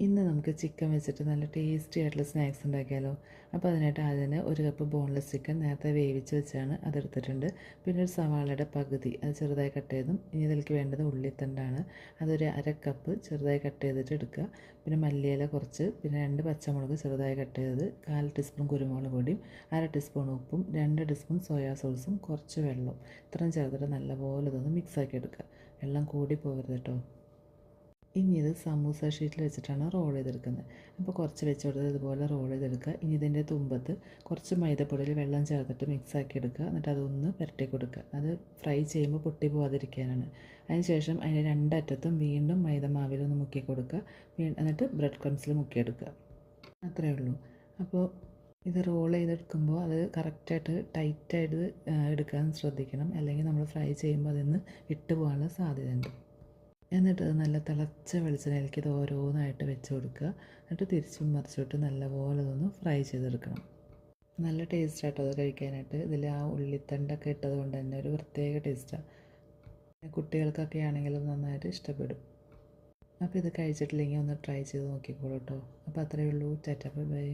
ഇന്ന് നമുക്ക് ചിക്കൻ വെച്ചിട്ട് നല്ല ടേസ്റ്റി ആയിട്ടുള്ള സ്നാക്സ് ഉണ്ടാക്കിയാലോ. അപ്പോൾ അതിനായിട്ട് ആദ്യം ഒരു കപ്പ് ബോൺലെസ് ചിക്കൻ നേരത്തെ വേവിച്ച് വെച്ചാണ് അതെടുത്തിട്ടുണ്ട്. പിന്നെ ഒരു സവാളയുടെ പകുതി അത് ചെറുതായി കട്ട് ചെയ്തും. ഇനി ഇതിലേക്ക് വേണ്ടത് ഉള്ളിത്തണ്ടാണ്. അതൊരു അര കപ്പ് ചെറുതായി കട്ട് ചെയ്തിട്ട് എടുക്കുക. പിന്നെ മല്ലിയില കുറച്ച്, പിന്നെ 2 പച്ചമുളക് ചെറുതായി കട്ട് ചെയ്തത്, 1/4 ടീസ്പൂൺ കുരുമുളക് പൊടിയും, 1/2 ടീസ്പൂൺ ഉപ്പും, 2 ടീസ്പൂൺ സോയാ സോസും, കുറച്ച് വെള്ളം ഇത്രയും ചേർത്തിട്ട് നല്ലപോലെ ഇതൊന്ന് മിക്സാക്കി എടുക്കുക. വെള്ളം കൂടി പോകരുത് കേട്ടോ. ഇനി ഇത് സമൂസ ഷീറ്റിൽ വെച്ചിട്ടാണ് റോൾ ചെയ്തെടുക്കുന്നത്. അപ്പോൾ കുറച്ച് വെച്ച് കൊടുത്ത് ഇതുപോലെ റോൾ ചെയ്തെടുക്കുക. ഇനി ഇതിൻ്റെ തുമ്പത്ത് കുറച്ച് മൈദപ്പൊടിയിൽ വെള്ളം ചേർത്തിട്ട് മിക്സാക്കി എടുക്കുക. എന്നിട്ട് അതൊന്ന് പുരട്ടി കൊടുക്കുക. അത് ഫ്രൈ ചെയ്യുമ്പോൾ പൊട്ടി പോകാതിരിക്കാനാണ്. അതിനുശേഷം അതിൻ്റെ രണ്ടറ്റത്തും വീണ്ടും മൈദ മാവിലൊന്ന് മുക്കി കൊടുക്കുക. എന്നിട്ട് ബ്രെഡ് ക്രംസിൽ മുക്കിയെടുക്കുക. അത്രയേ ഉള്ളൂ. അപ്പോൾ ഇത് റോൾ ചെയ്തെടുക്കുമ്പോൾ അത് കറക്റ്റായിട്ട് ടൈറ്റായിട്ട് എടുക്കാൻ ശ്രദ്ധിക്കണം. അല്ലെങ്കിൽ നമ്മൾ ഫ്രൈ ചെയ്യുമ്പോൾ അതിൽ നിന്ന് വിട്ടു പോകാനുള്ള സാധ്യതയുണ്ട്. എന്നിട്ട് നല്ല തിളച്ച വെളിച്ചെണ്ണയിലേക്ക് ഇത് ഓരോന്നായിട്ട് വെച്ച് കൊടുക്കുക. എന്നിട്ട് തിരിച്ചും മറിച്ചിട്ട് നല്ലപോലെ ഇതൊന്ന് ഫ്രൈ ചെയ്തെടുക്കണം. നല്ല ടേസ്റ്റാട്ടോ അത് കഴിക്കാനായിട്ട്. ഇതിൽ ആ ഉള്ളിത്തണ്ടൊക്കെ ഇട്ടത് കൊണ്ട് തന്നെ ഒരു പ്രത്യേക ടേസ്റ്റാണ്. കുട്ടികൾക്കൊക്കെ ആണെങ്കിലും നന്നായിട്ട് ഇഷ്ടപ്പെടും. അപ്പോൾ ഇത് കഴിച്ചിട്ടില്ലെങ്കിൽ ഒന്ന് ട്രൈ ചെയ്ത് നോക്കിക്കോളൂ കേട്ടോ. അപ്പോൾ അത്രയേ ഉള്ളൂ. Tata bye bye.